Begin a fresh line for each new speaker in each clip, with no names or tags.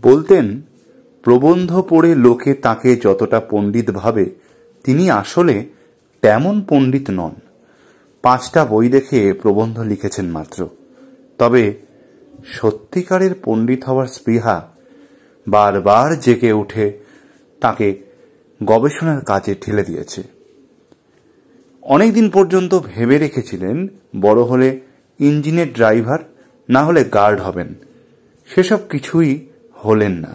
বলতেন, প্রবন্ধ পড়ে লোকে তাকে যতটা পণ্ডিত ভাবে, তিনি আসলে তেমন পণ্ডিত নন। 5টা বই দেখে প্রবন্ধ লিখেছেন মাত্র। তবে সত্যিকারের পণ্ডিত হওয়ার স্পৃহা বারবার জেগে উঠে তাকে গবেষণার কাজে ঠেলে দিয়েছে। অনেকদিন পর্যন্ত ভেবে রেখেছিলেন বড় হলে ইঞ্জিনের ড্রাইভার, না হলে গার্ড হবেন। সেসব কিছুই হলেন না।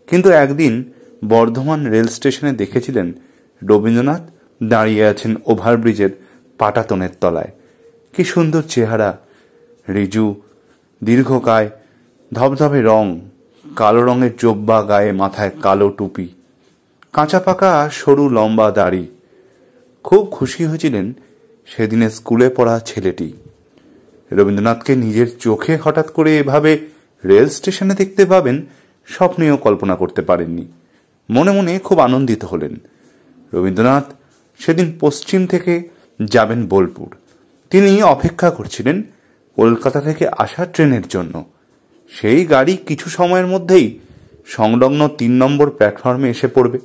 কিন্তু একদিন বর্ধমান রেল স্টেশনে দেখেছিলেন রবীন্দ্রনাথ দাঁড়িয়ে আছেন ওভারব্রিজের পাটাতনের তলায়। কি সুন্দর চেহারা, রিজু, দীর্ঘকায়, ধবধবে রং, কালো রঙের জোব্বা গায়ে, মাথায় কালো টুপি, কাঁচা পাকা সরু লম্বা দাড়ি। খুব খুশি হয়েছিলেন সেদিনে স্কুলে পড়া ছেলেটি। রবীন্দ্রনাথকে নিজের চোখে হঠাৎ করে এভাবে রেল স্টেশনে দেখতে পাবেন স্বপ্নেও কল্পনা করতে পারেননি। মনে মনে খুব আনন্দিত হলেন। রবীন্দ্রনাথ সেদিন পশ্চিম থেকে যাবেন বোলপুর। তিনি অপেক্ষা করছিলেন কলকাতা থেকে আসা ট্রেনের জন্য। সেই গাড়ি কিছু সময়ের মধ্যেই সংলগ্ন 3 নম্বর প্ল্যাটফর্মে এসে পড়বে।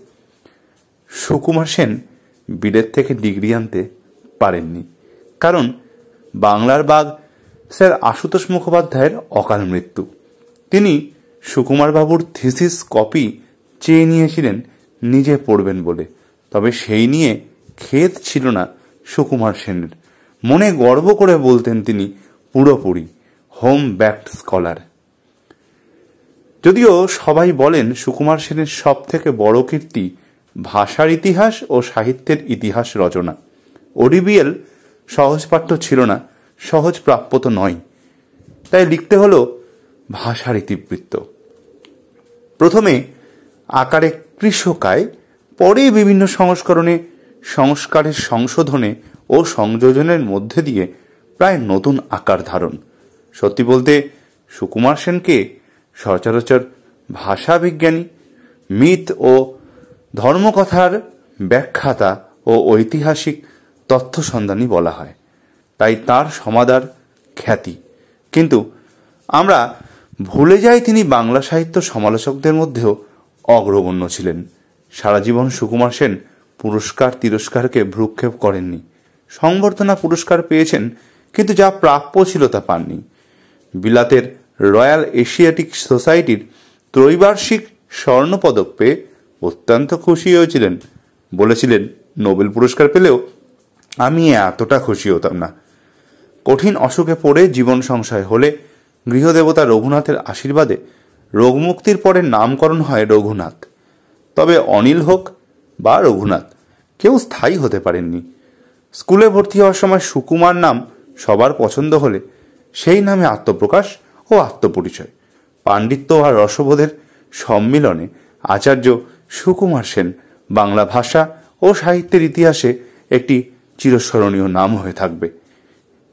সুকুমার সেন বিলেত থেকে ডিগ্রি আনতে পারেননি, কারণ বাংলার বাঘ স্যার আশুতোষ মুখোপাধ্যায়ের অকাল মৃত্যু। তিনি সুকুমার বাবুর থিসিস কপি চেয়ে নিয়েছিলেন নিজে পড়বেন বলে। তবে সেই নিয়ে খেদ ছিল না সুকুমার সেনের। মনে গর্ব করে বলতেন তিনি পুরোপুরি হোম ব্যাকড স্কলার। যদিও সবাই বলেন সুকুমার সেনের সব থেকে বড় কীর্তি ভাষার ইতিহাস ও সাহিত্যের ইতিহাস রচনা। ওডিবিএল সহজপাঠ্য ছিল না, সহজ প্রাপ্য তো নয়, তাই লিখতে হলো ভাষার ইতিবৃত্ত। প্রথমে আকারে কৃষকায়, পরে বিভিন্ন সংস্করণে, সংস্কারের সংশোধনে ও সংযোজনের মধ্যে দিয়ে প্রায় নতুন আকার ধারণ। সত্যি বলতে সুকুমার সেনকে সচরাচর ভাষা বিজ্ঞানী, মিথ ও ধর্মকথার ব্যাখ্যাতা ও ঐতিহাসিক তথ্য সন্ধানী বলা হয়, তাই তার সমাদর খ্যাতি। কিন্তু আমরা ভুলে যাই তিনি বাংলা সাহিত্য সমালোচকদের মধ্যেও অগ্রগণ্য ছিলেন। সারা জীবন সুকুমার সেন পুরস্কার তিরস্কারকে ভ্রুক্ষেপ করেননি। সংবর্ধনা পুরস্কার পেয়েছেন, কিন্তু যা প্রাপ্য ছিল তা পাননি। বিলাতের রয়্যাল এশিয়াটিক সোসাইটির ত্রৈবার্ষিক স্বর্ণপদক পেয়ে অত্যন্ত খুশি হয়েছিলেন। বলেছিলেন, নোবেল পুরস্কার পেলেও আমি এতটা খুশি হতাম না। কঠিন অসুখে পড়ে জীবন সংশয় হলে গৃহদেবতা রঘুনাথের আশীর্বাদে রোগমুক্তির পরে নামকরণ হয় রঘুনাথ। তবে অনিল হোক বা রঘুনাথ, কেউ স্থায়ী হতে পারেননি। স্কুলে ভর্তি হওয়ার সময় সুকুমার নাম সবার পছন্দ হলে সেই নামে আত্মপ্রকাশ ও আত্মপরিচয়, পাণ্ডিত্য আর রসবোধের সম্মিলনে আচার্য সুকুমার সেন বাংলা ভাষা ও সাহিত্যের ইতিহাসে একটি চিরস্মরণীয় নাম হয়ে থাকবে।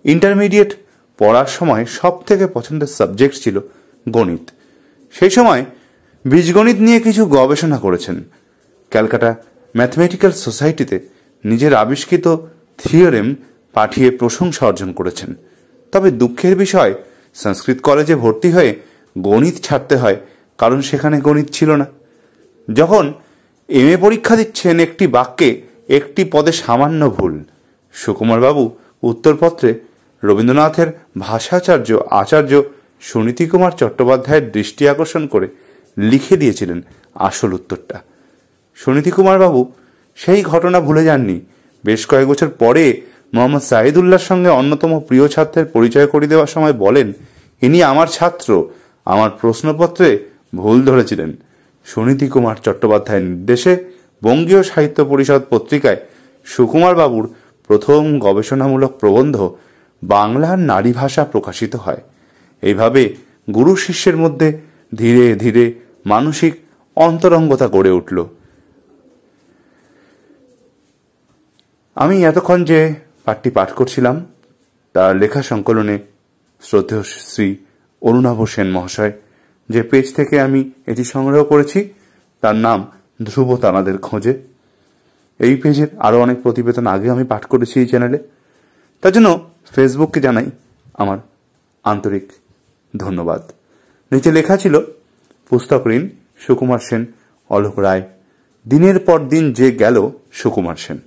ইন্টারমিডিয়েট পড়ার সময় সব থেকে পছন্দের সাবজেক্ট ছিল গণিত। সেই সময় বীজগণিত নিয়ে কিছু গবেষণা করেছেন। ক্যালকাটা ম্যাথমেটিক্যাল সোসাইটিতে নিজের আবিষ্কৃত থিওরেম পাঠিয়ে প্রশংসা অর্জন করেছেন। তবে দুঃখের বিষয়, সংস্কৃত কলেজে ভর্তি হয়ে গণিত ছাড়তে হয়, কারণ সেখানে গণিত ছিল না। যখন এমএ পরীক্ষা দিচ্ছেন, একটি বাক্যে একটি পদে সামান্য ভুল। সুকুমারবাবু উত্তরপত্রে রবীন্দ্রনাথের ভাষাচার্য আচার্য সুনীতি কুমার চট্টোপাধ্যায়ের দৃষ্টি আকর্ষণ করে লিখে দিয়েছিলেন আসল উত্তরটা। সুনীতি কুমারবাবু সেই ঘটনা ভুলে যাননি। বেশ কয়েক বছর পরে মোহাম্মদ সাইদুল্লাহর সঙ্গে অন্যতম প্রিয় ছাত্রের পরিচয় করিয়ে দেওয়ার সময় বলেন, ইনি আমার ছাত্র, আমার প্রশ্নপত্রে ভুল ধরেছিলেন। সুনীতি কুমার চট্টোপাধ্যায়ের নির্দেশে বঙ্গীয় সাহিত্য পরিষদ পত্রিকায় সুকুমার বাবুর প্রথম গবেষণামূলক প্রবন্ধ বাংলার নারী ভাষা প্রকাশিত হয়। এইভাবে গুরু শিষ্যের মধ্যে ধীরে ধীরে মানসিক অন্তরঙ্গতা গড়ে উঠল। আমি এতক্ষণ যে পাঠটি পাঠ করছিলাম তার লেখা সংকলনে শ্রদ্ধেয় শ্রী অরুণাভ সেন মহাশয় যে পেজ থেকে আমি এটি সংগ্রহ করেছি তার নাম ধ্রুব তারাদের খোঁজে। এই পেজের আরো অনেক প্রতিবেদন আগে আমি পাঠ করেছি এই চ্যানেলে। তার জন্য ফেসবুককে জানাই আমার আন্তরিক ধন্যবাদ। নিচে লেখা ছিল, পুস্তক ঋণ, সুকুমার সেন, অলোক রায়। দিনের পর দিন যে গেল সুকুমার সেন।